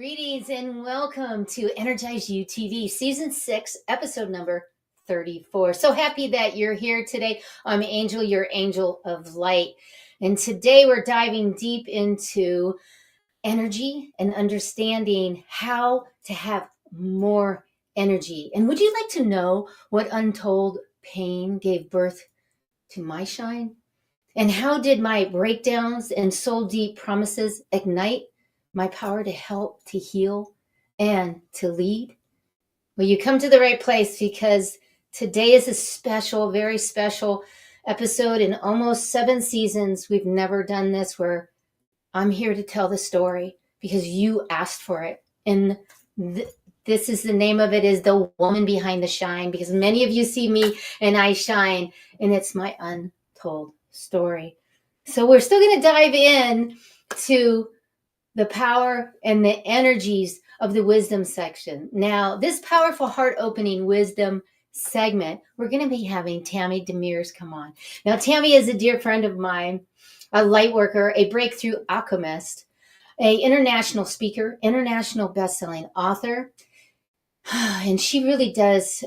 Greetings and welcome to Energize You TV, Season 6, Episode number 34. So happy that you're here today. I'm Angel, your angel of light. And today we're diving deep into energy and understanding how to have more energy. And would you like to know what untold pain gave birth to my shine? And how did my breakdowns and soul deep promises ignite my power to help, to heal, and to lead? Well, you come to the right place because today is a special, very special episode. In almost 7 seasons, we've never done this, where I'm here to tell the story because you asked for it. And this is the name of it, is The Woman Behind the Shine, because many of you see me and I shine, and it's my untold story. So we're still going to dive in to the power and the energies of the wisdom section. Now, this powerful heart-opening wisdom segment, we're going to be having Tammy De Mirza come on. Now, Tammy is a dear friend of mine, a Lightworker, a Breakthrough Alchemist, a international speaker, international Bestselling Author. And she really does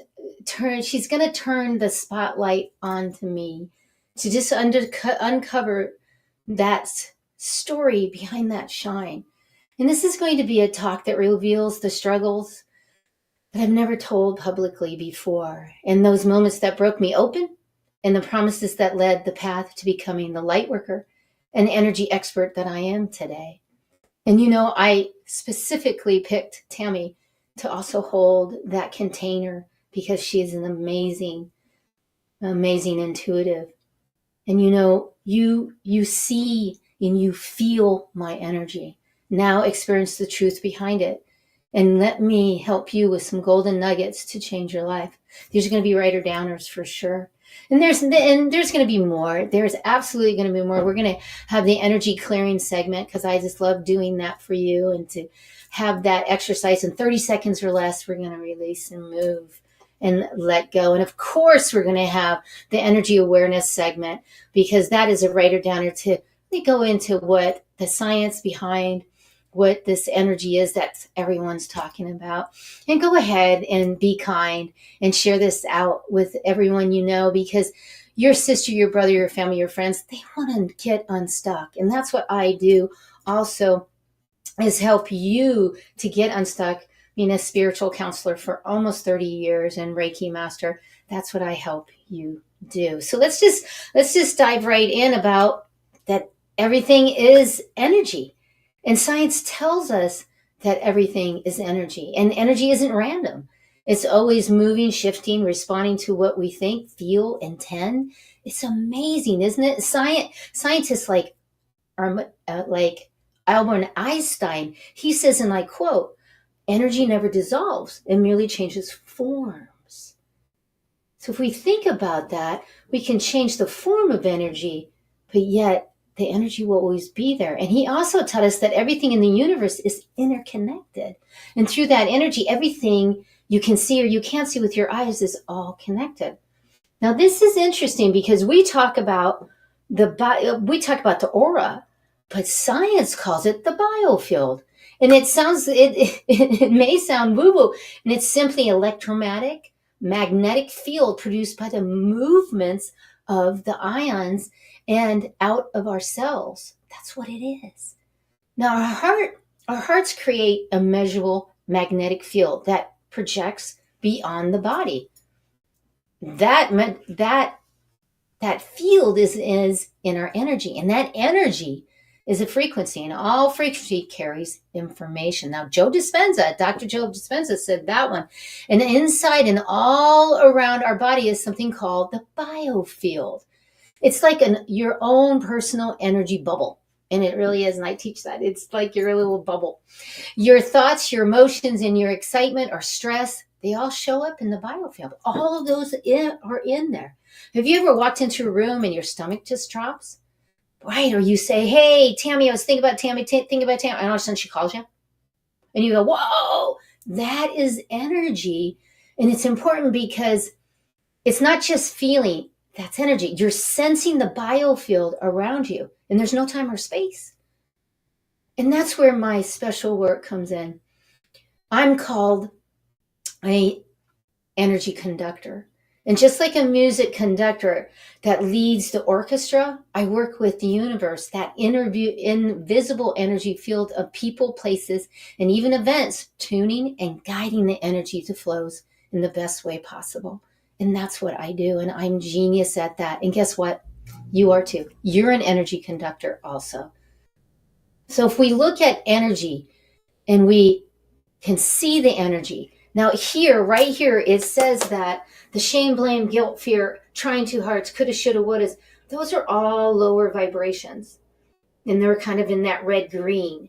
she's going to turn the spotlight onto me to just uncover that story behind that shine. And this is going to be a talk that reveals the struggles that I've never told publicly before, and those moments that broke me open, and the promises that led the path to becoming the Lightworker, an energy expert that I am today. And you know, I specifically picked Tammy to also hold that container because she is an amazing intuitive. And you know, you see and you feel my energy. Now experience the truth behind it. And let me help you with some golden nuggets to change your life. These are going to be writer downers for sure. And there's going to be more. There's absolutely going to be more. We're going to have the energy clearing segment because I just love doing that for you, and to have that exercise in 30 seconds or less. We're going to release and move and let go. And of course, we're going to have the energy awareness segment, because that is a writer downer to really go into what the science behind what this energy is that everyone's talking about. And go ahead and be kind and share this out with everyone you know, because your sister, your brother, your family, your friends, they want to get unstuck. And that's what I do also, is help you to get unstuck. Being a spiritual counselor for almost 30 years and Reiki master, that's what I help you do. So let's just dive right in about that. Everything is energy. And science tells us that everything is energy. And energy isn't random. It's always moving, shifting, responding to what we think, feel, intend. It's amazing, isn't it? Scientists like Albert Einstein, he says, and I quote, "Energy never dissolves, it merely changes forms." So if we think about that, we can change the form of energy, but yet the energy will always be there. And he also taught us that everything in the universe is interconnected. And through that energy, everything you can see or you can't see with your eyes is all connected. Now, this is interesting because we talk about the aura, but science calls it the biofield. And it may sound woo-woo, and it's simply electromagnetic magnetic field produced by the movements of the ions and out of our cells. That's what it is. Now, our hearts create a measurable magnetic field that projects beyond the body. That field is in our energy, and that energy is a frequency, and all frequency carries information. Now, Dr. Joe Dispenza said that one. And inside and all around our body is something called the biofield. It's like your own personal energy bubble. And it really is, and I teach that. It's like your little bubble. Your thoughts, your emotions, and your excitement or stress, they all show up in the biofield. All of those are in there. Have you ever walked into a room and your stomach just drops? Right, or you say, "Hey, Tammy, I was thinking about Tammy, and all of a sudden she calls you. And you go, whoa, that is energy. And it's important because it's not just feeling, that's energy. You're sensing the biofield around you, and there's no time or space. And that's where my special work comes in. I'm called a energy conductor. And just like a music conductor that leads the orchestra, I work with the universe, that invisible energy field of people, places, and even events, tuning and guiding the energy to flows in the best way possible. And that's what I do. And I'm genius at that. And guess what? You are too. You're an energy conductor also. So if we look at energy and we can see the energy. Now here, right here, it says that the shame, blame, guilt, fear, trying too hard, coulda, shoulda, woulda, those are all lower vibrations. And they're kind of in that red green.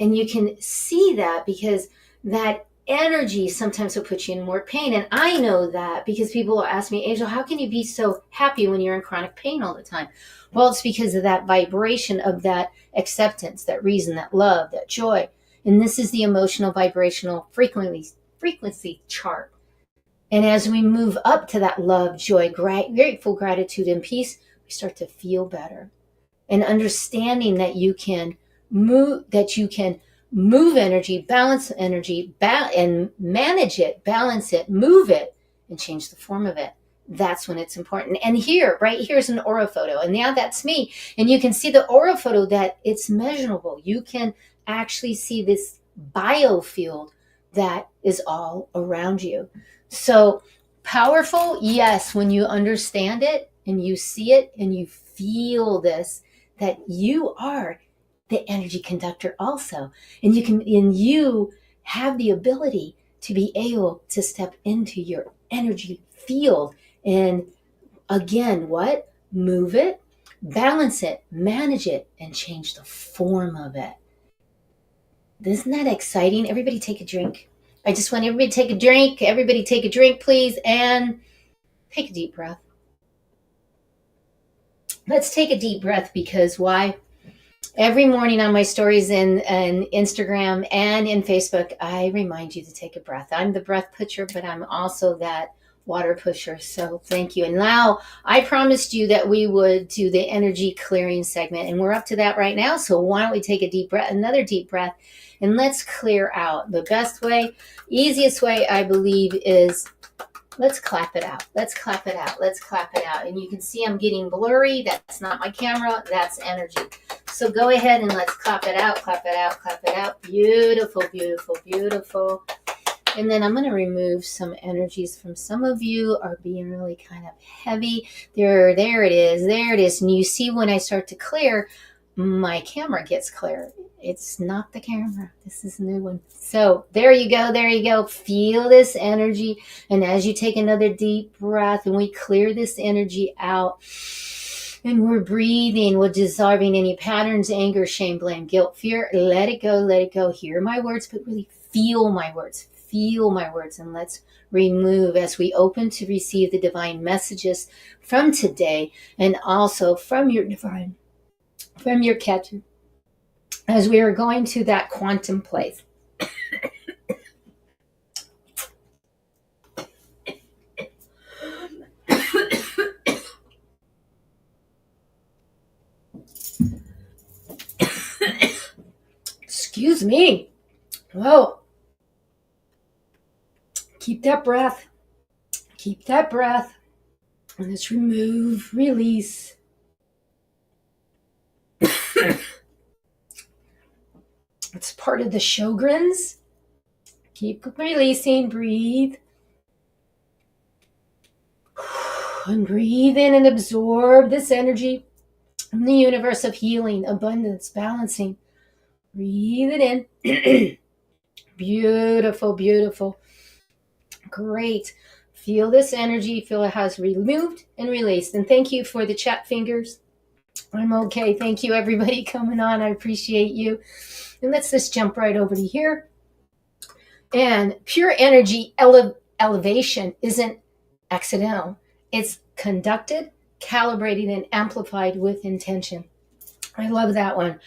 And you can see that because that energy sometimes will put you in more pain. And I know that because people will ask me, Angel, how can you be so happy when you're in chronic pain all the time? Well, it's because of that vibration of that acceptance, that reason, that love, that joy. And this is the emotional vibrational frequency chart. And as we move up to that love, joy, grateful, gratitude, and peace, we start to feel better. And understanding that you can move energy, balance energy, and manage it, balance it, move it, and change the form of it. That's when it's important. And here, right here's an aura photo. And now that's me. And you can see the aura photo that it's measurable. You can actually see this biofield that is all around you. So powerful, yes, when you understand it and you see it and you feel this, that you are the energy conductor also. And you have the ability to be able to step into your energy field and again, what? Move it, balance it, manage it, and change the form of it. Isn't that exciting? Everybody take a drink. I just want everybody to take a drink. Everybody take a drink, please, and take a deep breath. Let's take a deep breath because why? Every morning on my stories in Instagram and in Facebook, I remind you to take a breath. I'm the breath pusher, but I'm also that water pusher. So thank you. And now I promised you that we would do the energy clearing segment, and we're up to that right now. So why don't we take a deep breath, another deep breath, and let's clear out. The best way, easiest way, I believe, is let's clap it out. Let's clap it out. Let's clap it out. And you can see I'm getting blurry. That's not my camera. That's energy. So go ahead and let's clap it out, clap it out, clap it out. Beautiful, beautiful, beautiful. And then I'm going to remove some energies from some of you are being really kind of heavy. There it is. There it is. And you see when I start to clear, my camera gets clear. It's not the camera. This is a new one. So there you go. There you go. Feel this energy. And as you take another deep breath and we clear this energy out and we're breathing, we're dissolving any patterns, anger, shame, blame, guilt, fear. Let it go. Let it go. Hear my words, but really feel my words. Feel my words. And let's remove as we open to receive the divine messages from today and also from your divine, from your catcher. As we are going to that quantum place. Excuse me. Whoa. Keep that breath. Keep that breath. And let's remove, release. It's part of the Sjogrens. Keep releasing, breathe. And breathe in and absorb this energy from the universe of healing, abundance, balancing. Breathe it in. Beautiful, beautiful. Great. Feel this energy. Feel it has removed and released. And thank you for the chat fingers. I'm okay. Thank you, everybody coming on. I appreciate you. And let's just jump right over to here. And pure energy elevation isn't accidental. It's conducted, calibrated, and amplified with intention. I love that one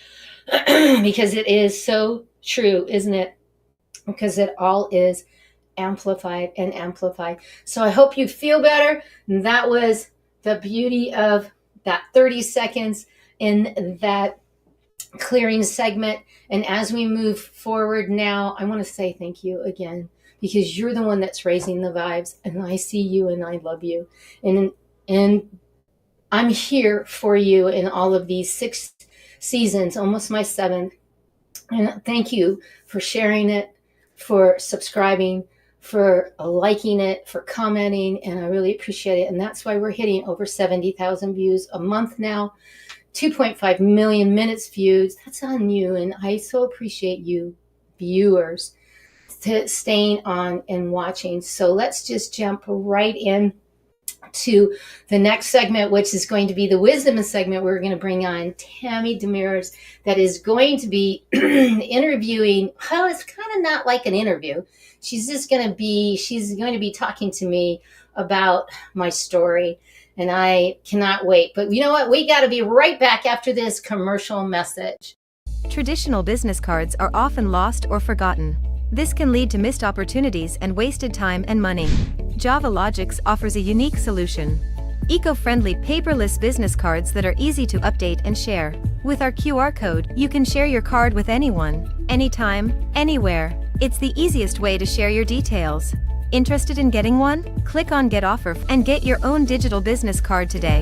because it is so true, isn't it? Because it all is amplified and amplified. So I hope you feel better. That was the beauty of that 30 seconds in that clearing segment. And as we move forward now, I want to say thank you again, because you're the one that's raising the vibes, and I see you and I love you. And I'm here for you in all of these 6 seasons, almost my 7th. And thank you for sharing it, for subscribing, for liking it, for commenting, and I really appreciate it. And that's why we're hitting over 70,000 views a month now, 2.5 million minutes viewed. That's on you, and I so appreciate you, viewers, staying on and watching. So let's just jump right in to the next segment, which is going to be the wisdom segment. We're going to bring on Tammy De Mirza, that is going to be interviewing. Well, it's kind of not like an interview. She's going to be talking to me about my story, and I cannot wait. But you know what? We got to be right back after this commercial message. Traditional business cards are often lost or forgotten. This can lead to missed opportunities and wasted time and money. Java Logics offers a unique solution. Eco-friendly paperless business cards that are easy to update and share. With our QR code, you can share your card with anyone, anytime, anywhere. It's the easiest way to share your details. Interested in getting one? Click on Get Offer and get your own digital business card today.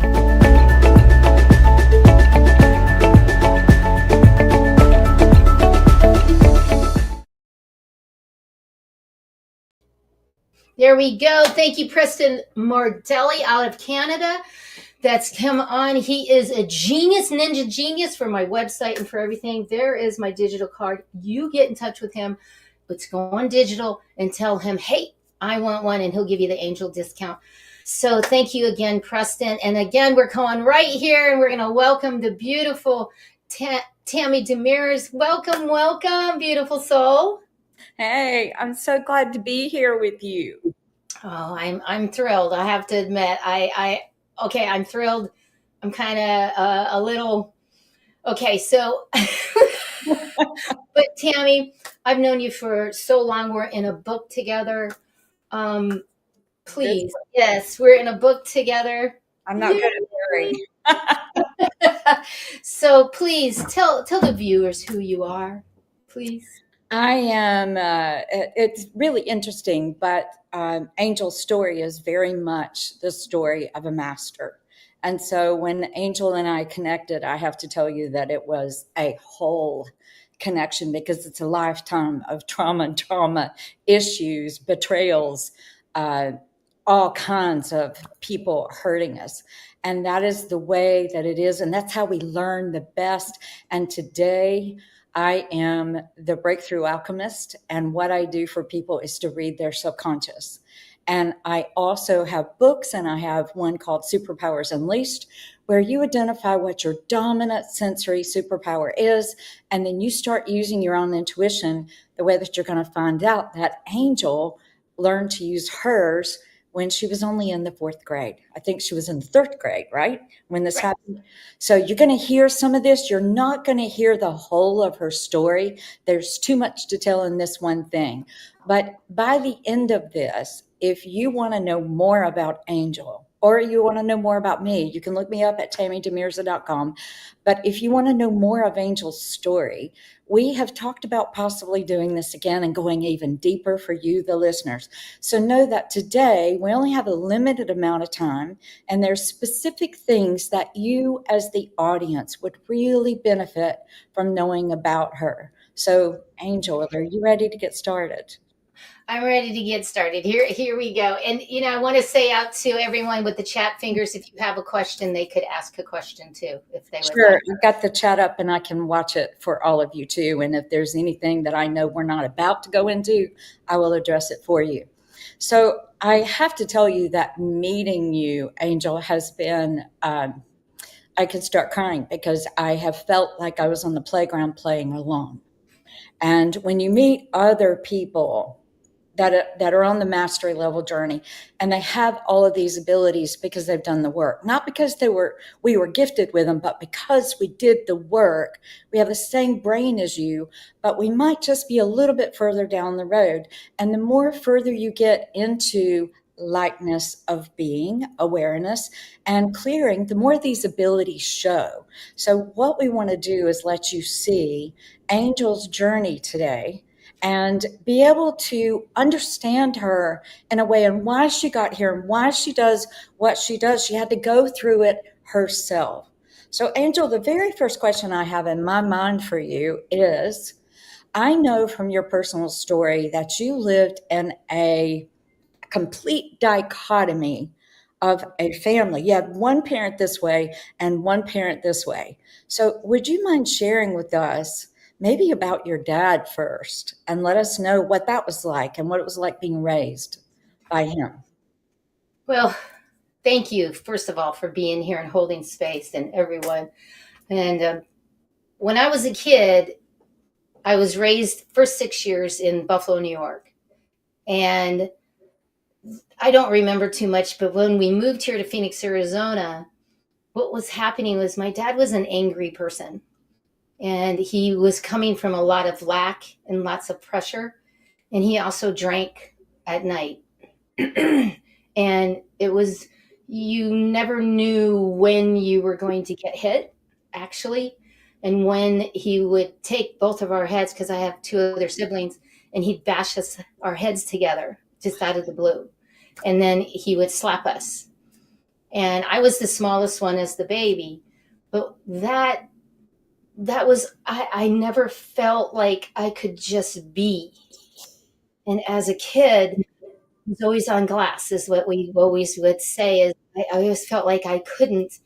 There we go. Thank you, Preston Mardelli out of Canada. That's come on. He is a genius, ninja genius for my website and for everything. There is my digital card. You get in touch with him. Let's go on digital and tell him, hey, I want one, and he'll give you the angel discount. So thank you again, Preston. And again, we're going right here, and we're going to welcome the beautiful Tammy De Mirza. Welcome, welcome, beautiful soul. Hey, I'm so glad to be here with you. Oh, I'm thrilled. I have to admit, I'm thrilled. I'm kind of a little, okay. So, but Tammy, I've known you for so long. We're in a book together. Please, yes, we're in a book together. I'm not good at worrying. So please tell the viewers who you are, please. I am, it's really interesting, but Angel's story is very much the story of a master. And so when Angel and I connected, I have to tell you that it was a whole connection, because it's a lifetime of trauma issues, betrayals, all kinds of people hurting us. And that is the way that it is. And that's how we learn the best. And today, I am the Breakthrough Alchemist, and what I do for people is to read their subconscious. And I also have books, and I have one called Superpowers Unleashed, where you identify what your dominant sensory superpower is, and then you start using your own intuition, the way that you're going to find out that Angel learned to use hers when she was only in the 4th grade. I think she was in the 3rd grade, right? When this happened. So you're going to hear some of this. You're not going to hear the whole of her story. There's too much to tell in this one thing. But by the end of this, if you want to know more about Angel, or you want to know more about me, you can look me up at tammydemirza.com. But if you want to know more of Angel's story, we have talked about possibly doing this again and going even deeper for you, the listeners. So know that today we only have a limited amount of time, and there's specific things that you as the audience would really benefit from knowing about her. So Angel, are you ready to get started? I'm ready to get started. Here we go. And, I want to say out to everyone with the chat fingers, if you have a question, they could ask a question too, if they would. Sure. I've got the chat up and I can watch it for all of you too. And if there's anything that I know we're not about to go into, I will address it for you. So I have to tell you that meeting you, Angel, has been, I could start crying, because I have felt like I was on the playground playing alone. And when you meet other people that are on the mastery level journey, and they have all of these abilities because they've done the work, not because we were gifted with them, but because we did the work. We have the same brain as you, but we might just be a little bit further down the road. And the more further you get into lightness of being, awareness, and clearing, the more these abilities show. So what we want to do is let you see Angel's journey today and be able to understand her in a way and why she got here and why she does what she does. She had to go through it herself. So, Angel, the very first question I have in my mind for you is, I know from your personal story that you lived in a complete dichotomy of a family. You had one parent this way and one parent this way. So, would you mind sharing with us maybe about your dad first and let us know what that was like and what it was like being raised by him? Well, thank you, first of all, for being here and holding space and everyone. And when I was a kid, I was raised for 6 years in Buffalo, New York. And I don't remember too much, but when we moved here to Phoenix, Arizona, what was happening was my dad was an angry person. And he was coming from a lot of lack and lots of pressure. And he also drank at night. And it was, you never knew when you were going to get hit, actually. And when he would take both of our heads, because I have two other siblings, and he'd bash us, our heads together, just out of the blue. And then he would slap us. And I was the smallest one as the baby. But that was, I never felt like I could just be. And as a kid, was always on glass, is what we always would say. Is I always felt like I couldn't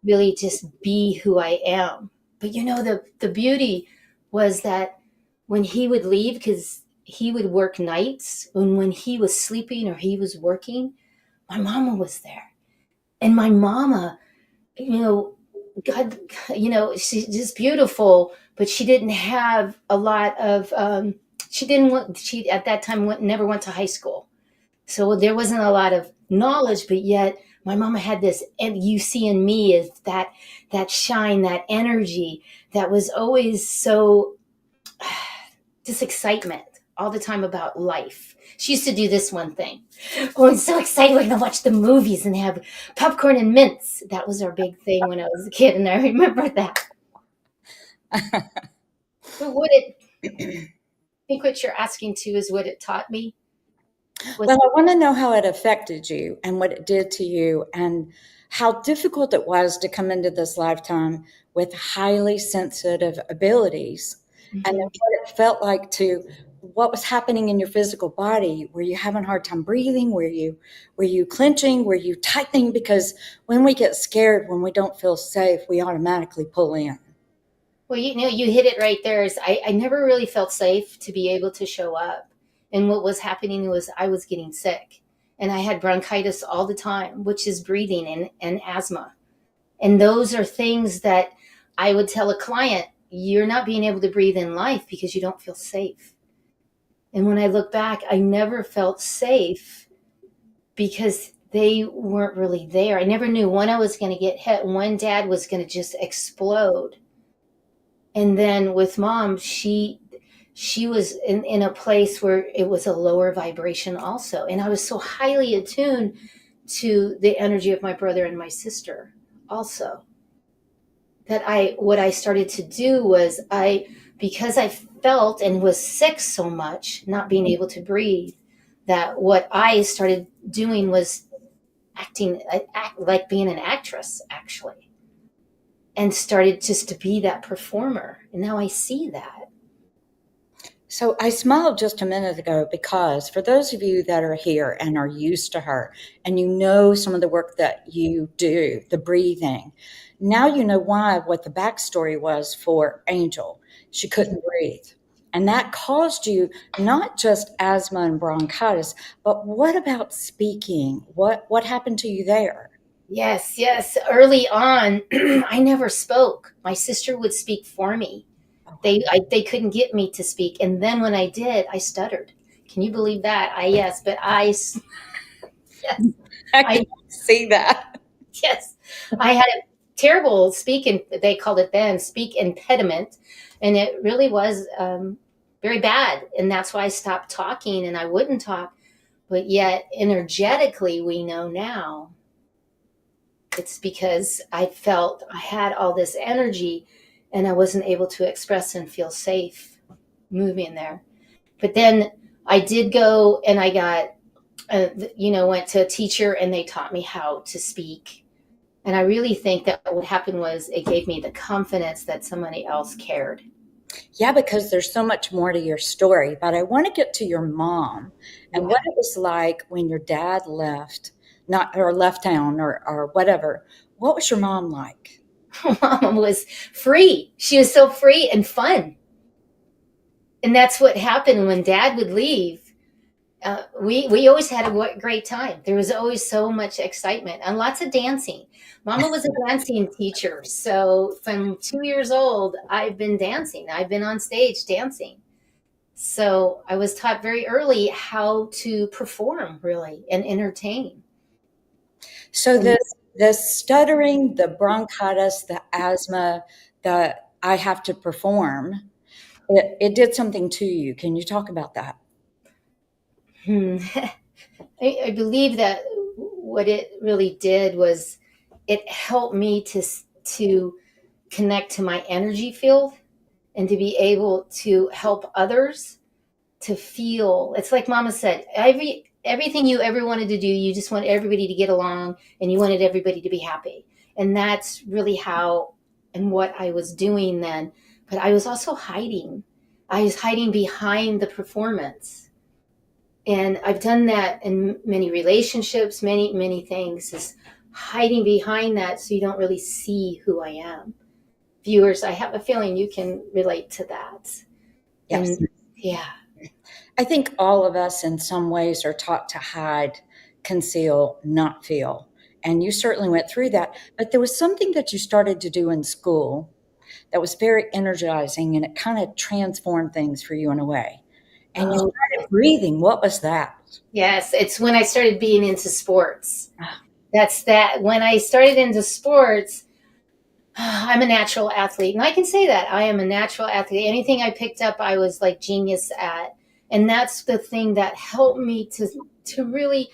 really just be who I am. But the beauty was that when he would leave, because he would work nights, and when he was sleeping or he was working, my mama was there. And my mama, God, she's just beautiful, but she didn't have a lot of, she at that time never went to high school. So there wasn't a lot of knowledge, but yet my mama had this, and you see in me is that shine, that energy that was always so, just excitement all the time about life. She used to do this one thing. Oh, I'm so excited. We're going to watch the movies and have popcorn and mints. That was our big thing when I was a kid, and I remember that. But I think what you're asking too is what it taught me. Well, I want to know how it affected you and what it did to you and how difficult it was to come into this lifetime with highly sensitive abilities. And then what it felt like to what was happening in your physical body. Were you having a hard time breathing? Were you clenching? Were you tightening? Because when we get scared, when we don't feel safe, we automatically pull in. Well, you hit it right there. Is I never really felt safe to be able to show up. And what was happening was I was getting sick. And I had bronchitis all the time, which is breathing and asthma. And those are things that I would tell a client, you're not being able to breathe in life because you don't feel safe. And when I look back, I never felt safe because they weren't really there. I never knew when I was going to get hit, when dad was going to just explode. And then with mom, she was in a place where it was a lower vibration also. And I was so highly attuned to the energy of my brother and my sister also, that what I started to do was because I felt and was sick so much, not being able to breathe, that what I started doing was acting like being an actress, actually, and started just to be that performer. And now I see that. So I smiled just a minute ago because for those of you that are here and are used to her and you know some of the work that you do, the breathing, now you know what the backstory was for Angel. She couldn't breathe. And that caused you not just asthma and bronchitis, but what about speaking? What happened to you there? Yes. Early on, I never spoke. My sister would speak for me. They couldn't get me to speak. And then when I did, I stuttered. Can you believe that? Yes. I can see that. Yes. I had a terrible they called it then, speak impediment. And it really was very bad. And that's why I stopped talking and I wouldn't talk. But yet, energetically, we know now it's because I felt I had all this energy and I wasn't able to express and feel safe moving there. But then I did go and I got, went to a teacher and they taught me how to speak. And I really think that what happened was it gave me the confidence that somebody else cared. Yeah, because there's so much more to your story, but I want to get to your mom and what it was like when your dad left, not or left town or whatever. What was your mom like? Mom was free. She was so free and fun. And that's what happened when Dad would leave. We always had a great time. There was always so much excitement and lots of dancing. Mama was a dancing teacher. So from 2 years old, I've been dancing. I've been on stage dancing. So I was taught very early how to perform really and entertain. So the stuttering, the bronchitis, the asthma, the I have to perform, it did something to you. Can you talk about that? I believe that what it really did was it helped me to connect to my energy field and to be able to help others to feel. It's like Mama said, everything you ever wanted to do, you just want everybody to get along and you wanted everybody to be happy. And that's really how and what I was doing then. But I was also hiding. I was hiding behind the performance. And I've done that in many relationships, many things, is hiding behind that so you don't really see who I am. Viewers, I have a feeling you can relate to that. Yes. And yeah. I think all of us in some ways are taught to hide, conceal, not feel. And you certainly went through that. But there was something that you started to do in school that was very energizing and it kind of transformed things for you in a way. And you started breathing. What was that? Yes, it's when I started being into sports. That's that. When I started into sports, I'm a natural athlete. And I can say that. I am a natural athlete. Anything I picked up, I was like genius at. And that's the thing that helped me to really,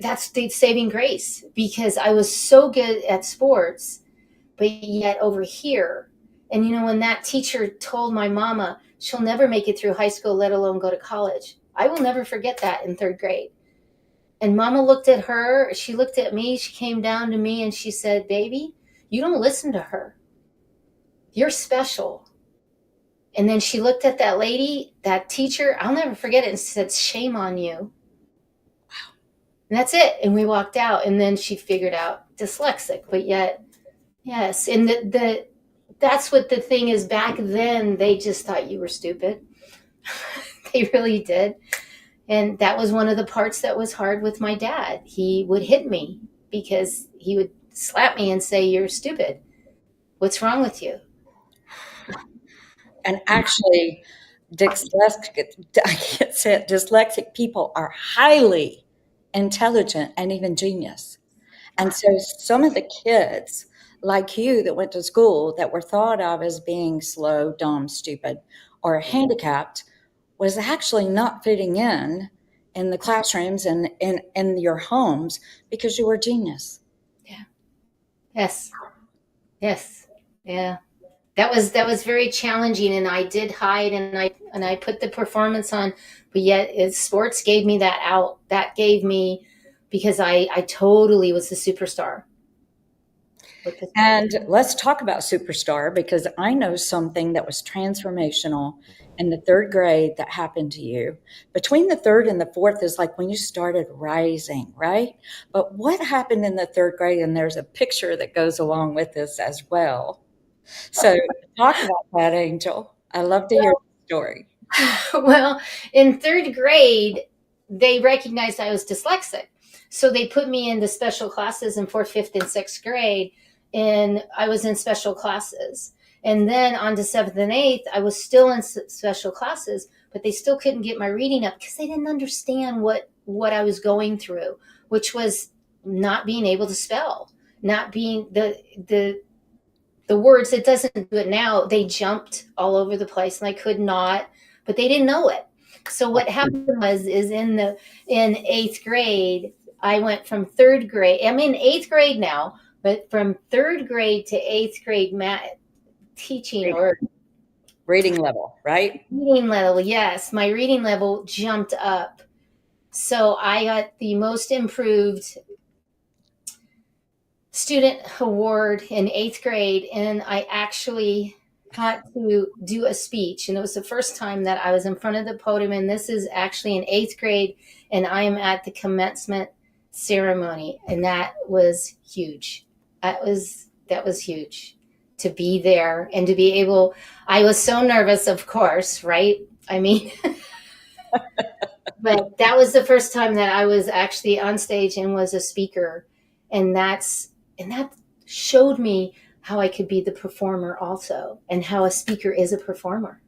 that's the saving grace, because I was so good at sports, but yet over here. And when that teacher told my mama she'll never make it through high school, let alone go to college, I will never forget that in 3rd grade. And Mama looked at her, she looked at me, she came down to me and she said, "Baby, you don't listen to her. You're special." And then she looked at that lady, that teacher, I'll never forget it, and said, "Shame on you." Wow. And that's it. And we walked out. And then she figured out dyslexic, but yet, yes. And that's what the thing is. Back then, they just thought you were stupid. They really did. And that was one of the parts that was hard with my dad. He would hit me because he would slap me and say, "You're stupid. What's wrong with you?" And actually, dyslexic people are highly intelligent and even genius. And so some of the kids like you that went to school that were thought of as being slow, dumb, stupid, or handicapped was actually not fitting in the classrooms and in your homes because you were a genius. Yeah. Yes. Yes. Yeah. That was very challenging, and I did hide, and I put the performance on, but yet sports gave me that out. That gave me, because I totally was the superstar. And let's talk about superstar, because I know something that was transformational in the 3rd grade that happened to you. Between the 3rd and the 4th is like when you started rising, right? But what happened in the 3rd grade? And there's a picture that goes along with this as well. So talk about that, Angel. I love to hear the story. Well, in 3rd grade, they recognized I was dyslexic. So they put me into special classes in 4th, 5th, and 6th grade. And I was in special classes. And then on to 7th and 8th, I was still in special classes, but they still couldn't get my reading up because they didn't understand what I was going through, which was not being able to spell, not being the words. It doesn't do it now. They jumped all over the place and I could not, but they didn't know it. So what happened is in eighth grade, I went from third grade. I'm in eighth grade now, but from third grade to eighth grade math teaching or Reading level, right? reading level, yes, my reading level jumped up. So I got the most improved student award in eighth grade, and I actually got to do a speech. And it was the first time that I was in front of the podium. And this is actually in eighth grade, and I am at the commencement ceremony. And that was huge. That was huge to be there and to be able. I was so nervous, of course, right? I mean, but that was the first time that I was actually on stage and was a speaker. And that showed me how I could be the performer also, and how a speaker is a performer.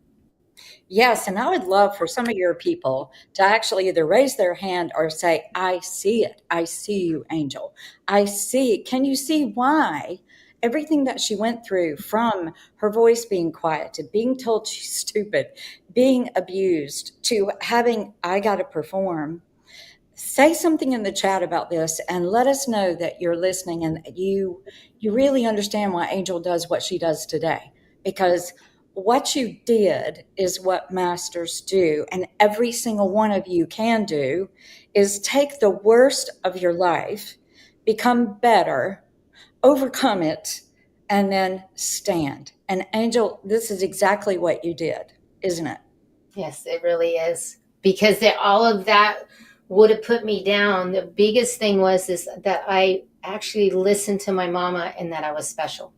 Yes, and I would love for some of your people to actually either raise their hand or say, I see it. I see you, Angel. I see. Can you see why everything that she went through, from her voice being quiet to being told she's stupid, being abused, to having, I got to perform? Say something in the chat about this and let us know that you're listening and you really understand why Angel does what she does today. Because what you did is what masters do, and every single one of you can do, is take the worst of your life, become better, overcome it, and then stand. And Angel, this is exactly what you did, isn't it? Yes, it really is. Because all of that would have put me down. The biggest thing was this, that I actually listened to my mama and that I was special.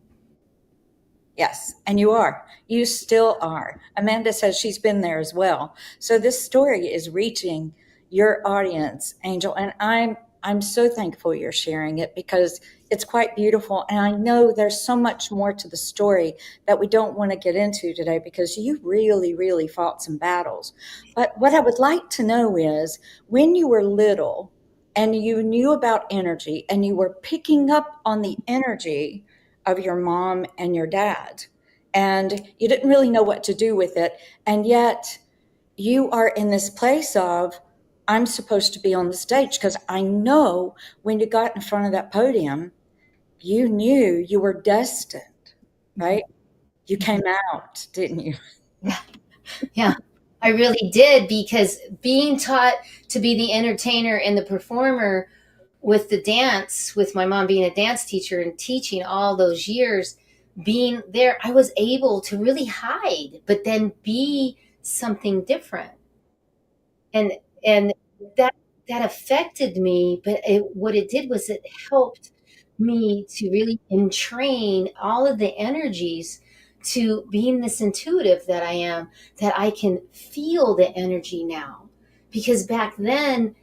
Yes, and you are. You still are. Amanda says she's been there as well. So this story is reaching your audience, Angel, and I'm so thankful you're sharing it, because it's quite beautiful. And I know there's so much more to the story that we don't want to get into today, because you really, really fought some battles. But what I would like to know is, when you were little and you knew about energy and you were picking up on the energy of your mom and your dad, and you didn't really know what to do with it, and yet you are in this place of, I'm supposed to be on the stage, because I know when you got in front of that podium, you knew you were destined, right? You came out, didn't you? Yeah. Yeah, I really did, because being taught to be the entertainer and the performer with the dance, with my mom being a dance teacher and teaching all those years, being there, I was able to really hide, but then be something different. And that affected me, but what it did was it helped me to really entrain all of the energies to being this intuitive that I am, that I can feel the energy now. Because back then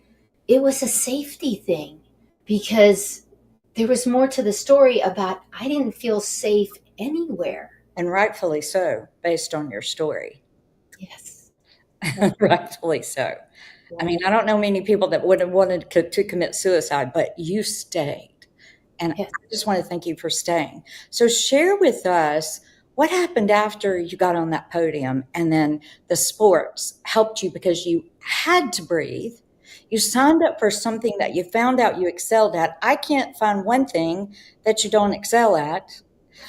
it was a safety thing, because there was more to the story about I didn't feel safe anywhere. And rightfully so, based on your story. Yes. Rightfully so. I mean, I don't know many people that would have wanted to commit suicide, but you stayed. And Yes. I just want to thank you for staying. So share with us what happened after you got on that podium, and then the sports helped you because you had to breathe. You signed up for something that you found out you excelled at. I can't find one thing that you don't excel at,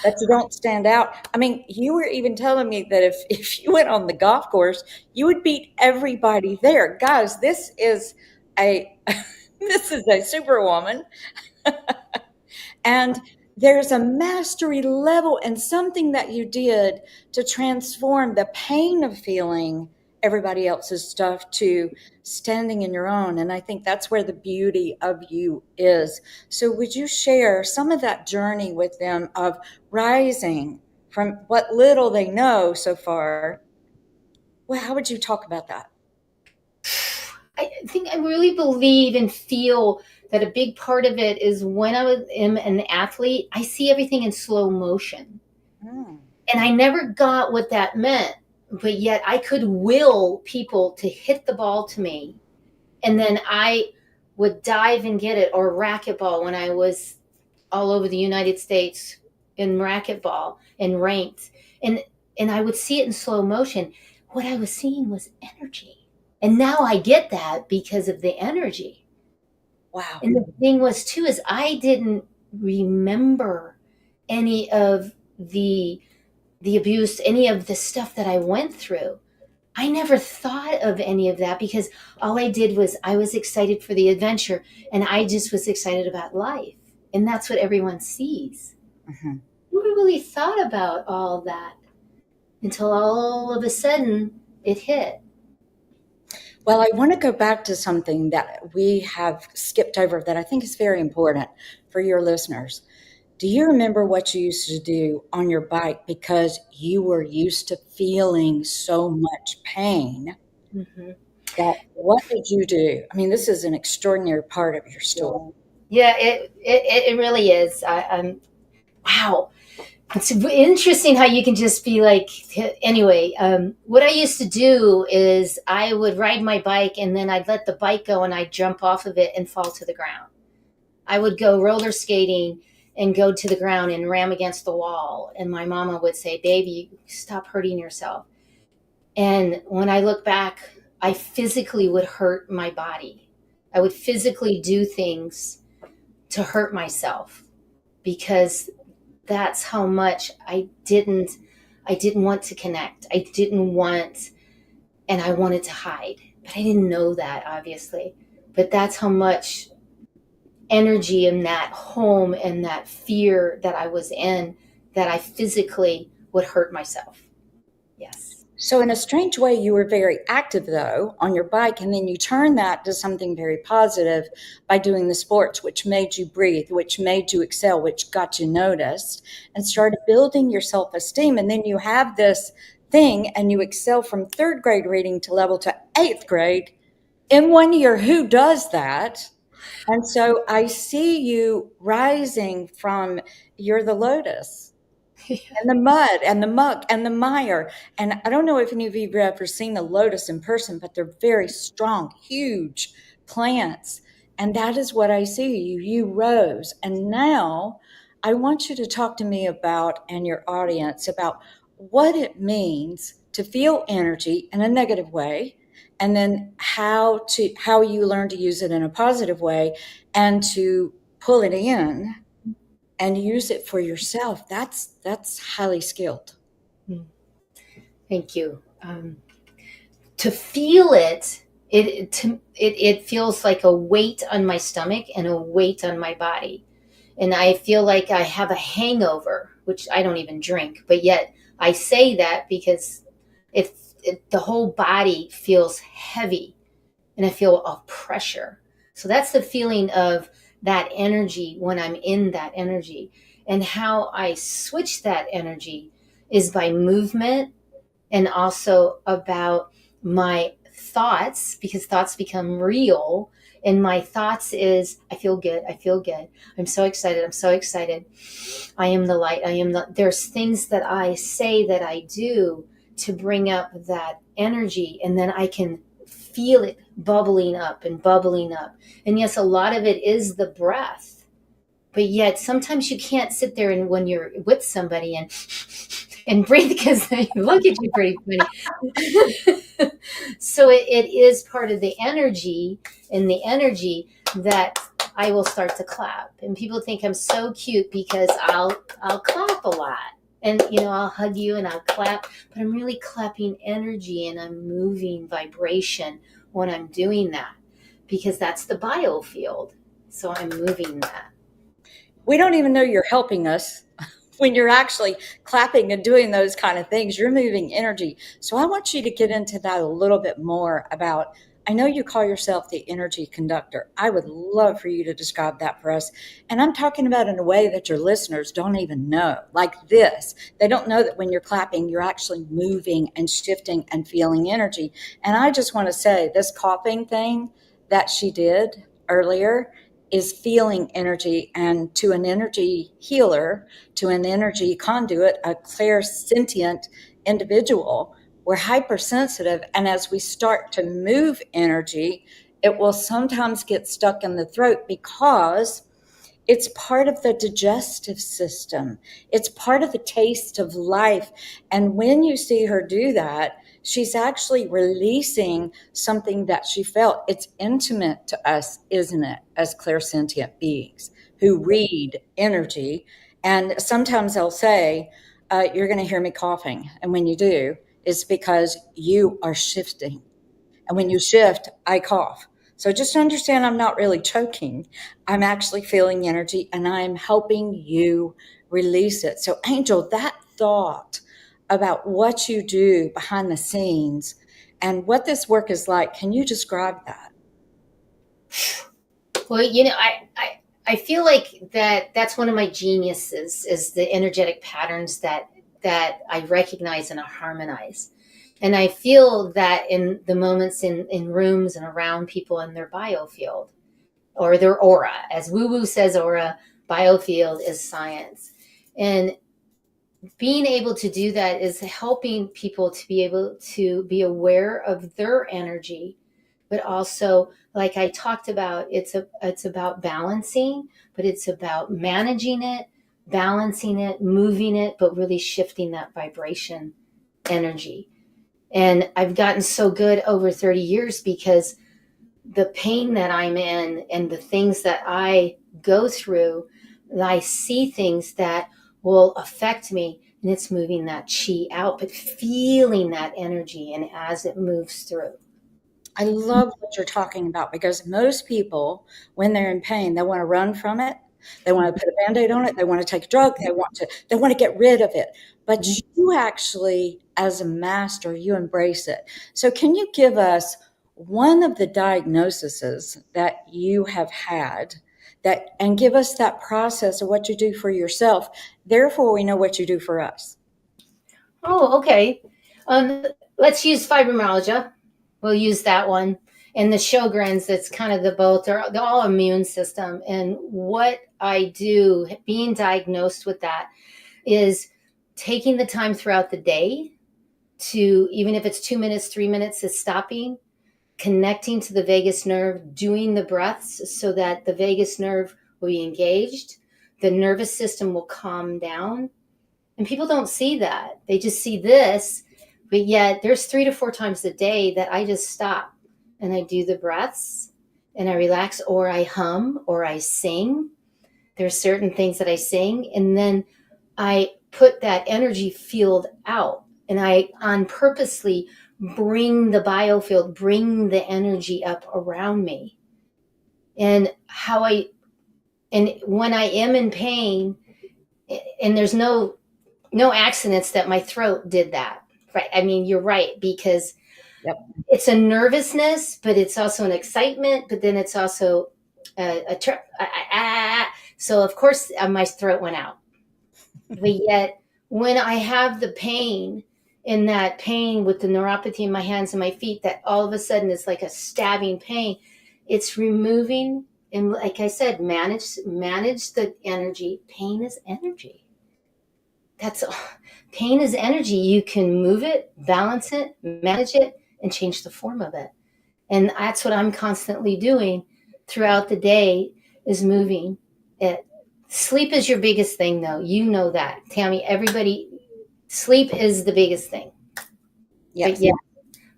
that you don't stand out. I mean, you were even telling me that if you went on the golf course, you would beat everybody there. Guys, this is a this is a superwoman. And there's a mastery level and something that you did to transform the pain of feeling everybody else's stuff to standing in your own. And I think that's where the beauty of you is. So would you share some of that journey with them of rising from what little they know so far? Well, how would you talk about that? I think I really believe and feel that a big part of it is when am an athlete, I see everything in slow motion. Mm. And I never got what that meant, but yet I could will people to hit the ball to me. And then I would dive and get it, or racquetball when I was all over the United States in racquetball and ranked. And I would see it in slow motion. What I was seeing was energy. And now I get that because of the energy. Wow. And the thing was too, is I didn't remember any of the abuse, any of the stuff that I went through. I never thought of any of that because all I did was I was excited for the adventure and I just was excited about life. And that's what everyone sees. Mm-hmm. Never really thought about all that until all of a sudden it hit. Well, I want to go back to something that we have skipped over that I think is very important for your listeners. Do you remember what you used to do on your bike because you were used to feeling so much pain? Mm-hmm. That what did you do? I mean, this is an extraordinary part of your story. Yeah, it really is. I'm wow. It's interesting how you can just be like, anyway, what I used to do is I would ride my bike and then I'd let the bike go and I'd jump off of it and fall to the ground. I would go roller skating and go to the ground and ram against the wall. And my mama would say, baby, stop hurting yourself. And when I look back, I physically would hurt my body. I would physically do things to hurt myself because that's how much I didn't want to connect. I didn't want, and I wanted to hide, but I didn't know that obviously. But that's how much energy in that home and that fear that I was in that I physically would hurt myself. Yes. So in a strange way, you were very active though on your bike, and then you turned that to something very positive by doing the sports, which made you breathe, which made you excel, which got you noticed and started building your self-esteem. And then you have this thing and you excel from 3rd grade reading to level to 8th grade in 1 year. Who does that? And so I see you rising from, you're the lotus. And the mud and the muck and the mire. And I don't know if any of you have ever seen a lotus in person, but they're very strong, huge plants. And that is what I see. You rose. And now I want you to talk to me about, and your audience, about what it means to feel energy in a negative way, and then how you learn to use it in a positive way and to pull it in and use it for yourself. That's highly skilled. Thank you. To feel it feels like a weight on my stomach and a weight on my body. And I feel like I have a hangover, which I don't even drink, but yet I say that because the whole body feels heavy and I feel a pressure. So that's the feeling of that energy when I'm in that energy. And how I switch that energy is by movement and also about my thoughts, because thoughts become real. And my thoughts is, I feel good. I feel good. I'm so excited. I'm so excited. I am the light. There's things that I say that I do to bring up that energy. And then I can feel it bubbling up and bubbling up. And yes, a lot of it is the breath, but yet sometimes you can't sit there and when you're with somebody and breathe because they look at you pretty funny. So it is part of the energy, and the energy that I will start to clap, and people think I'm so cute because I'll clap a lot. And, I'll hug you and I'll clap, but I'm really clapping energy and I'm moving vibration when I'm doing that because that's the biofield. So I'm moving that. We don't even know you're helping us when you're actually clapping and doing those kind of things. You're moving energy. So I want you to get into that a little bit more about, I know you call yourself the energy conductor. I would love for you to describe that for us. And I'm talking about in a way that your listeners don't even know, like this. They don't know that when you're clapping, you're actually moving and shifting and feeling energy. And I just want to say this coughing thing that she did earlier is feeling energy, and to an energy healer, to an energy conduit, a clairsentient individual, we're hypersensitive. And as we start to move energy, it will sometimes get stuck in the throat because It's part of the digestive system. It's part of the taste of life. And when you see her do that, she's actually releasing something that she felt. It's intimate to us, isn't it, as clairsentient beings who read energy. And sometimes they'll say, you're going to hear me coughing. And when you do, it's because you are shifting. And when you shift, I cough. So just understand I'm not really choking. I'm actually feeling energy and I'm helping you release it. So, Angel, that thought about what you do behind the scenes and what this work is like, can you describe that? Well, I feel like that's one of my geniuses is the energetic patterns that I recognize and I harmonize. And I feel that in the moments in rooms and around people in their biofield or their aura, as woo woo says aura, biofield is science. And being able to do that is helping people to be able to be aware of their energy, but also, like I talked about, it's about balancing, but it's about managing it, balancing it, moving it, but really shifting that vibration energy. And I've gotten so good over 30 years because the pain that I'm in and the things that I go through, I see things that will affect me, and it's moving that chi out, but feeling that energy and as it moves through. I love what you're talking about because most people, when they're in pain, they want to run from it. They want to put a band-aid on it. They want to take a drug. They want to get rid of it. But you actually, as a master, you embrace it. So can you give us one of the diagnoses that you have had that and give us that process of what you do for yourself? Therefore, we know what you do for us. Oh, okay. Let's use fibromyalgia. We'll use that one. And the Sjogren's, that's kind of the both, they're all immune system. And what I do, being diagnosed with that, is taking the time throughout the day to, even if it's 2 minutes, 3 minutes, is stopping, connecting to the vagus nerve, doing the breaths so that the vagus nerve will be engaged, the nervous system will calm down. And people don't see that. They just see this, but yet there's 3 to 4 times a day that I just stop and I do the breaths and I relax, or I hum or I sing. There's certain things that I sing, and then I put that energy field out, and I on purposely bring the biofield, bring the energy up around me. And when I am in pain, and there's no accidents that my throat did that. Right. I mean, you're right, because Yep. it's a nervousness, but it's also an excitement, but then it's also so of course my throat went out. But yet when I have the pain, in that pain with the neuropathy in my hands and my feet, that all of a sudden is like a stabbing pain, it's removing. And like I said, manage the energy. Pain is energy. That's pain is energy. You can move it, balance it, manage it, and change the form of it. And that's what I'm constantly doing throughout the day, is moving it. Sleep is your biggest thing, though. You know that, Tammy. Everybody, sleep is the biggest thing. Yes. But yeah,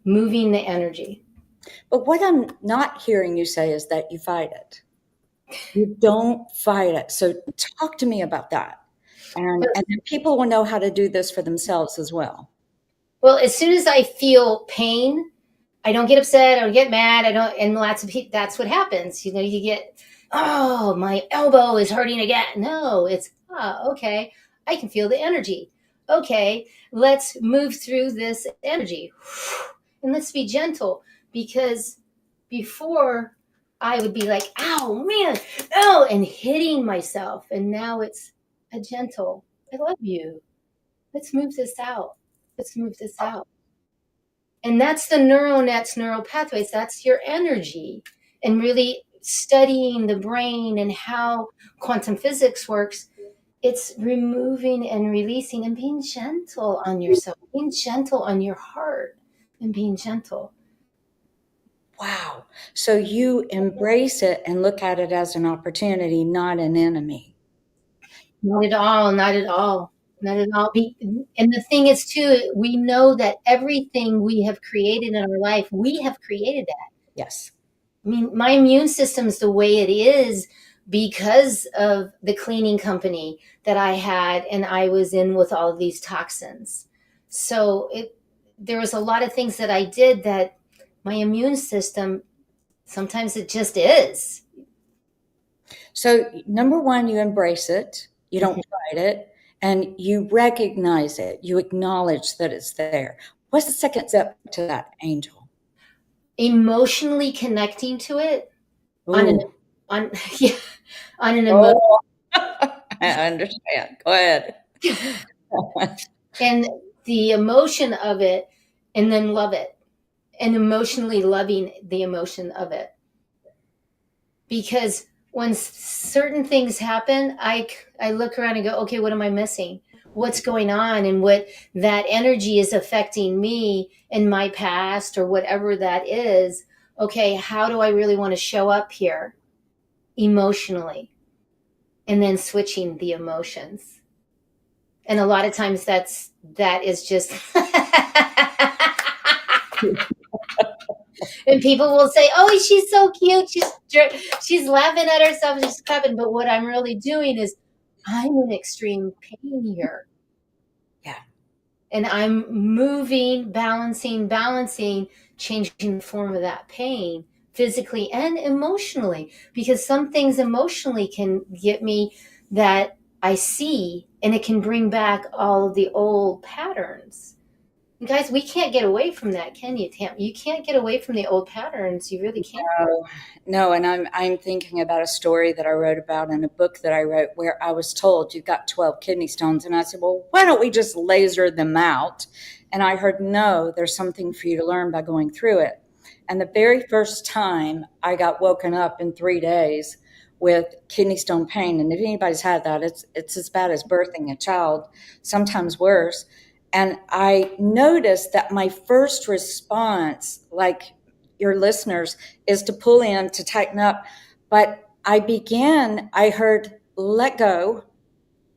moving the energy. But what I'm not hearing you say is that you fight it. You don't fight it. So talk to me about that. And then people will know how to do this for themselves as well. Well, as soon as I feel pain, I don't get upset. I don't get mad. I don't, and lots of people, that's what happens. You get, oh, my elbow is hurting again. No, it's, okay. I can feel the energy. Okay, let's move through this energy. And let's be gentle, because before I would be like, ow, man, oh, and hitting myself. And now it's a gentle, I love you. Let's move this out. Let's move this out. And that's the neural nets, neural pathways. That's your energy. And really studying the brain and how quantum physics works, it's removing and releasing and being gentle on yourself, being gentle on your heart, and being gentle. Wow. So you embrace it and look at it as an opportunity, not an enemy. Not at all. Not at all. Not at all. And the thing is, too, we know that everything we have created in our life, we have created that. Yes. I mean, my immune system's the way it is because of the cleaning company that I had, and I was in with all of these toxins. So there was a lot of things that I did that my immune system, sometimes it just is. So number one, you embrace it. You don't fight it. And you recognize it. You acknowledge that it's there. What's the second step to that, Angel? Emotionally connecting to it on an Ooh. on yeah, on an emotion. Oh, I understand. Go ahead. And the emotion of it, and then love it, and emotionally loving the emotion of it. Because when certain things happen, I look around and go, okay, what am I missing? What's going on? And what that energy is affecting me in my past or whatever that is. Okay, how do I really want to show up here emotionally? And then switching the emotions. And a lot of times that is just and people will say, oh, she's so cute, she's laughing at herself, she's clapping, but what I'm really doing is I'm in extreme pain here. Yeah. And I'm moving, balancing, changing the form of that pain physically and emotionally, because some things emotionally can get me that I see, and it can bring back all of the old patterns. And guys, we can't get away from that, can you, Tam? You can't get away from the old patterns. You really can't. No, and I'm thinking about a story that I wrote about in a book that I wrote where I was told you've got 12 kidney stones. And I said, well, why don't we just laser them out? And I heard, no, there's something for you to learn by going through it. And the very first time I got woken up in 3 days with kidney stone pain, and if anybody's had that, it's as bad as birthing a child, sometimes worse. And I noticed that my first response, like your listeners, is to pull in, to tighten up. But I heard let go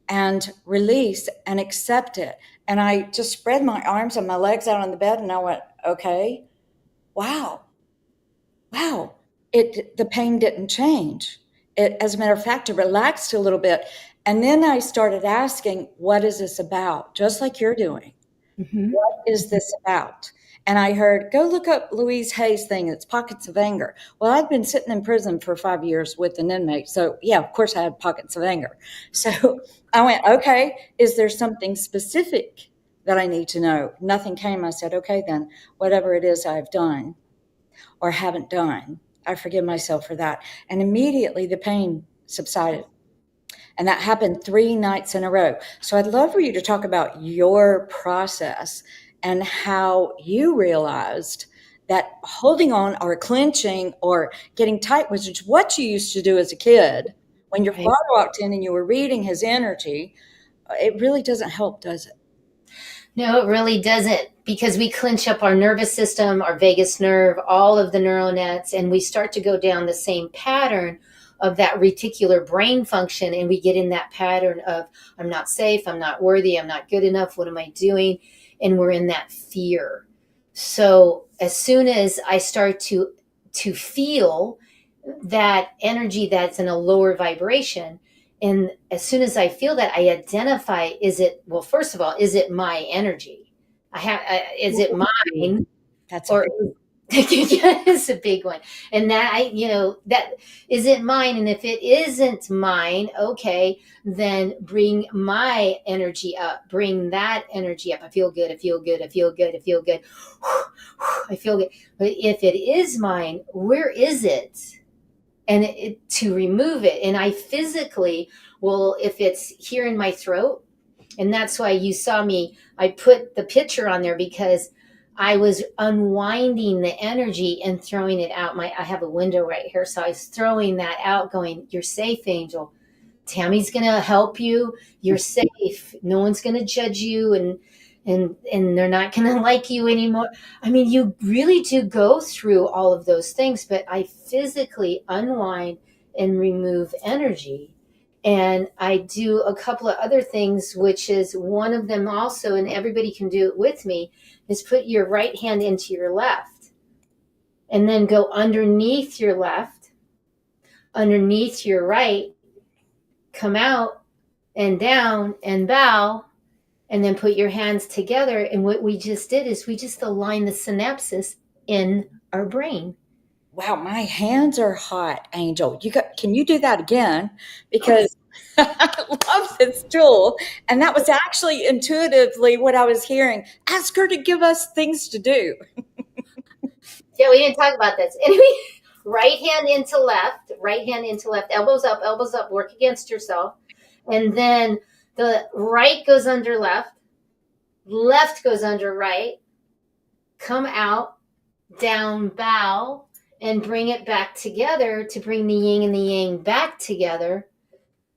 and release and accept it. And I just spread my arms and my legs out on the bed, and I went, okay, wow. The pain didn't change. As a matter of fact, it relaxed a little bit. And then I started asking, what is this about? Just like you're doing. Mm-hmm. What is this about? And I heard, go look up Louise Hay's thing. It's Pockets of Anger. Well, I'd been sitting in prison for 5 years with an inmate. So yeah, of course I had pockets of anger. So I went, okay, is there something specific that I need to know? Nothing came. I said, okay, then whatever it is I've done or haven't done, I forgive myself for that. And immediately the pain subsided. And that happened 3 nights in a row. So I'd love for you to talk about your process and how you realized that holding on or clenching or getting tight, which is what you used to do as a kid, when your father walked in and you were reading his energy, it really doesn't help, does it? No, it really doesn't, because we clench up our nervous system, our vagus nerve, all of the neural nets, and we start to go down the same pattern of that reticular brain function. And we get in that pattern of, I'm not safe, I'm not worthy, I'm not good enough, what am I doing? And we're in that fear. So as soon as I start to feel that energy that's in a lower vibration, and as soon as I feel that, I identify, first of all, is it my energy? Is it mine? That's It's a big one. And that, that is it mine? And if it isn't mine, okay, then bring my energy up, bring that energy up. I feel good. I feel good. I feel good. I feel good. I feel good. But if it is mine, where is it? And to remove it. And I physically will, if it's here in my throat, and that's why you saw me, I put the picture on there because I was unwinding the energy and throwing it out. I have a window right here. So I was throwing that out going, you're safe, Angel. Tammy's going to help you. You're safe. No one's going to judge you. and they're not going to like you anymore. I mean, you really do go through all of those things, but I physically unwind and remove energy. And I do a couple of other things, which is one of them also, and everybody can do it with me, is put your right hand into your left and then go underneath your left, underneath your right, come out and down and bow, and then put your hands together. And what we just did is we just aligned the synapses in our brain. Wow, my hands are hot, Angel. Can you do that again? Because I love this tool. And that was actually intuitively what I was hearing. Ask her to give us things to do. Yeah, we didn't talk about this. Anyway, right hand into left, elbows up, work against yourself. And then the right goes under left goes under right, come out, down, bow, and bring it back together to bring the yin and the yang back together.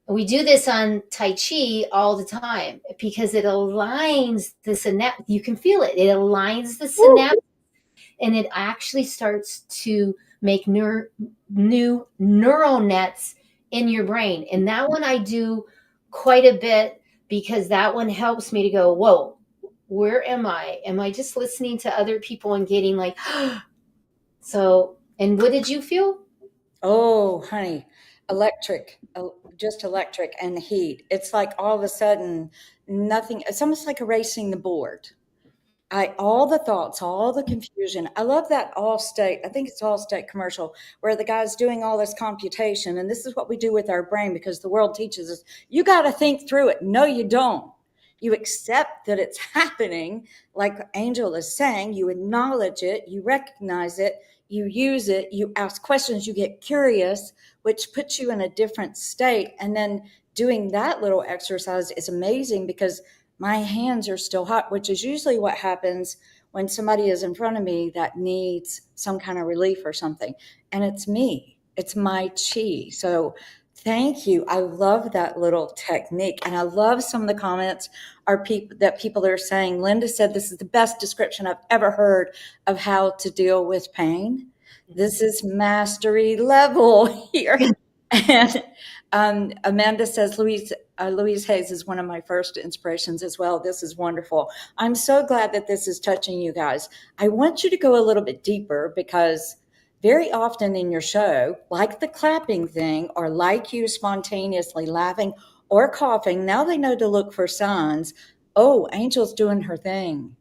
We do this on Tai Chi all the time because it aligns the synapse. You can feel it. It aligns the synapse, and it actually starts to make new neural nets in your brain. And that one I do quite a bit because that one helps me to go, whoa, where am I? Am I just listening to other people and getting like, so, and what did you feel? Oh, honey, just electric and heat. It's like all of a sudden nothing, it's almost like erasing the board. All the thoughts, all the confusion. I love that Allstate. I think it's Allstate commercial where the guy's doing all this computation. And this is what we do with our brain because the world teaches us, you got to think through it. No, you don't. You accept that it's happening. Like Angel is saying, you acknowledge it, you recognize it, you use it, you ask questions, you get curious, which puts you in a different state. And then doing that little exercise is amazing because my hands are still hot, which is usually what happens when somebody is in front of me that needs some kind of relief or something. And it's me. It's my chi. So thank you. I love that little technique. And I love some of the comments people are saying. Linda said, this is the best description I've ever heard of how to deal with pain. This is mastery level here. And Amanda says, Louise Hayes is one of my first inspirations as well. This is wonderful. I'm so glad that this is touching you guys. I want you to go a little bit deeper because very often in your show, like the clapping thing or like you spontaneously laughing or coughing, now they know to look for signs. Oh, Angel's doing her thing.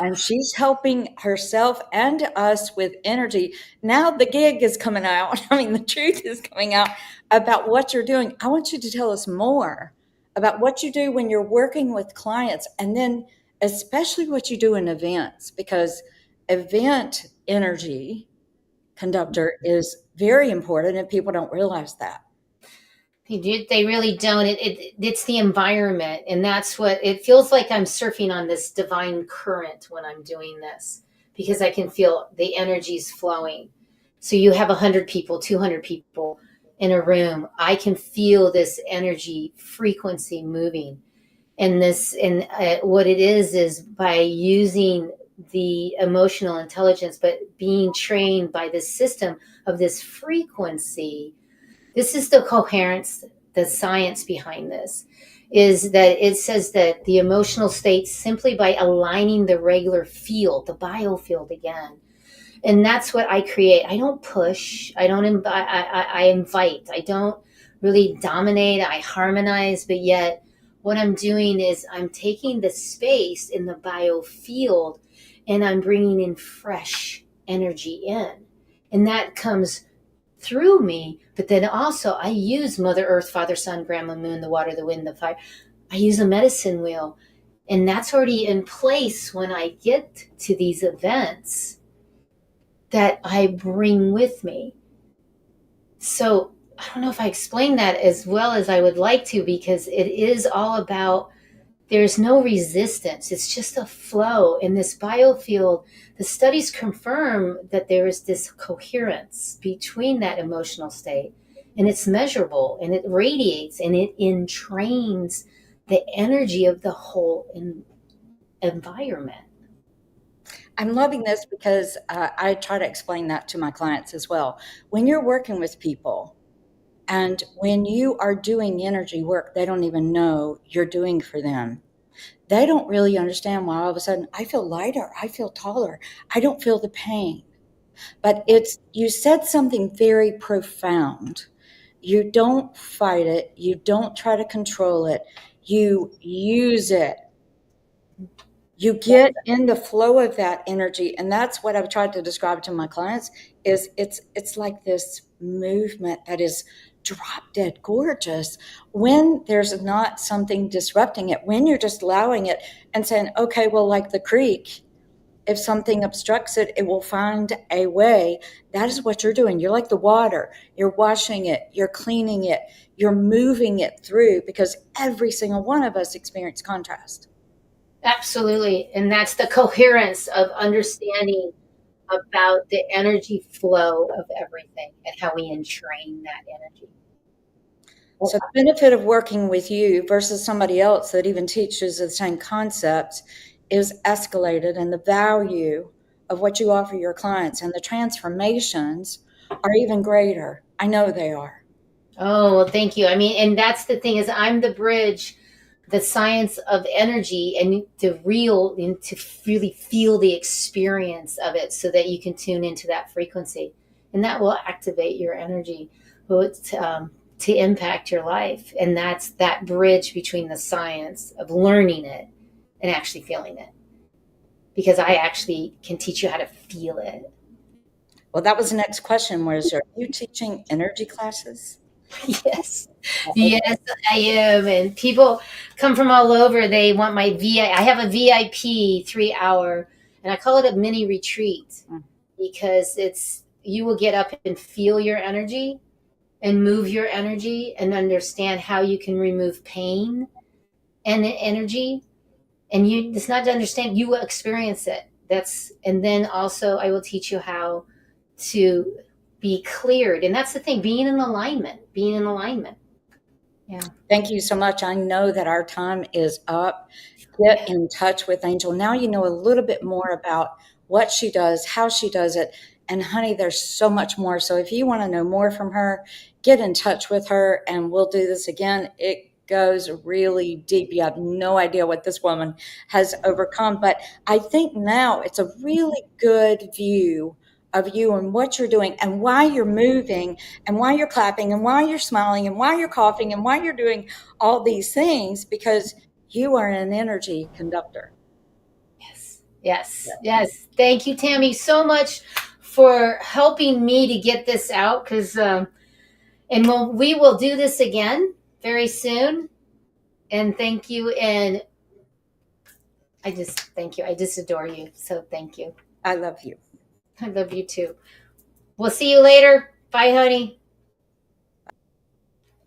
And she's helping herself and us with energy. Now the gig is coming out. I mean, the truth is coming out about what you're doing. I want you to tell us more about what you do when you're working with clients, and then especially what you do in events, because event energy, Conductor, is very important and people don't realize that. They really don't. It's the environment, and that's what it feels like. I'm surfing on this divine current when I'm doing this because I can feel the energies flowing. So you have 100 people, 200 people in a room. I can feel this energy frequency moving, and what it is by using the emotional intelligence, but being trained by the system of this frequency. This is the coherence, the science behind this, is that it says that the emotional state simply by aligning the regular field, the biofield again. And that's what I create. I don't push. I invite. I don't really dominate. I harmonize. But yet what I'm doing is I'm taking the space in the biofield and I'm bringing in fresh energy in. And that comes through me, but then also I use Mother Earth, Father Sun, Grandma Moon, the water, the wind, the fire. I use a medicine wheel, and that's already in place when I get to these events that I bring with me. So I don't know if I explained that as well as I would like to, because it is all about, there's no resistance. It's just a flow in this biofield. The studies confirm that there is this coherence between that emotional state, and it's measurable, and it radiates, and it entrains the energy of the whole environment. I'm loving this because I try to explain that to my clients as well. When you're working with people and when you are doing energy work they don't even know you're doing for them, they don't really understand why all of a sudden I feel lighter, I feel taller, I don't feel the pain. But you said something very profound. You don't fight it, you don't try to control it, you use it. You get in the flow of that energy, and that's what I've tried to describe to my clients is it's like this movement that is drop dead gorgeous when there's not something disrupting it, when you're just allowing it and saying, okay, well, like the creek, if something obstructs it, it will find a way. That is what you're doing. You're like the water. You're washing it, you're cleaning it, you're moving it through, because every single one of us experience contrast. Absolutely. And that's the coherence of understanding about the energy flow of everything and how we entrain that energy. So the benefit of working with you versus somebody else that even teaches the same concepts is escalated, and the value of what you offer your clients and the transformations are even greater. I know they are. Oh, well, thank you. I mean, and that's the thing is I'm the bridge, the science of energy and the real, and to really feel the experience of it so that you can tune into that frequency. And that will activate your energy to impact your life. And that's that bridge between the science of learning it and actually feeling it. Because I actually can teach you how to feel it. Well, that was the next question. Are you teaching energy classes? Yes. Yes, I am. And people come from all over. They want my I have a VIP 3-hour, and I call it a mini retreat because you will get up and feel your energy and move your energy and understand how you can remove pain and energy. And it's not to understand, you will experience it. And then also I will teach you how to be cleared. And that's the thing, being in alignment. Yeah. Thank you so much. I know that our time is up. Get in touch with Angel. Now you know a little bit more about what she does, how she does it. And honey, there's so much more. So if you want to know more from her, get in touch with her and we'll do this again. It goes really deep. You have no idea what this woman has overcome. But I think now it's a really good view of you and what you're doing and why you're moving and why you're clapping and why you're smiling and why you're coughing and why you're doing all these things, because you are an energy conductor. Yes. Thank you, Tammy, so much for helping me to get this out. We will do this again very soon. And thank you. And I just thank you. I just adore you. So thank you. I love you. I love you too. We'll see you later. Bye, honey.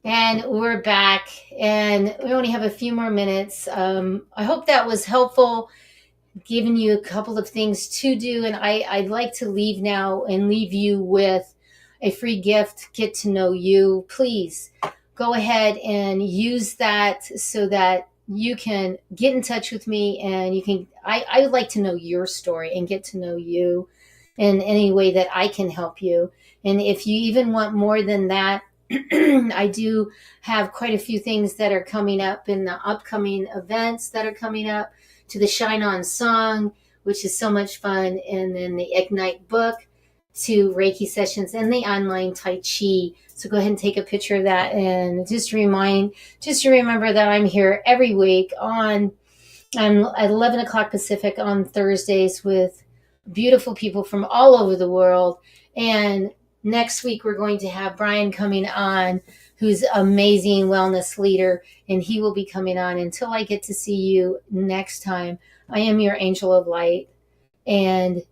And we're back, and we only have a few more minutes. I hope that was helpful, giving you a couple of things to do. And I'd like to leave now and leave you with a free gift, Get to Know You. Please go ahead and use that so that you can get in touch with me, and I would like to know your story and get to know you in any way that I can help you. And if you even want more than that, I do have quite a few things that are coming up in the upcoming events that are coming up, to the Shine On song, which is so much fun, and then the Ignite book, to Reiki sessions and the online Tai Chi. So go ahead and take a picture of that, and just to remember that I'm here every week at 11 o'clock Pacific on Thursdays with beautiful people from all over the world. And next week we're going to have Brian coming on, who's an amazing wellness leader, and he will be coming on. Until I get to see you next time, I am your angel of light. And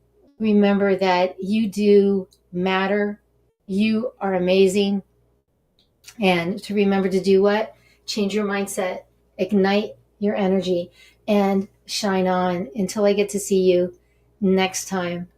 remember that you do matter. You are amazing. And to remember to do what? Change your mindset, ignite your energy, and shine on. Until I get to see you next time,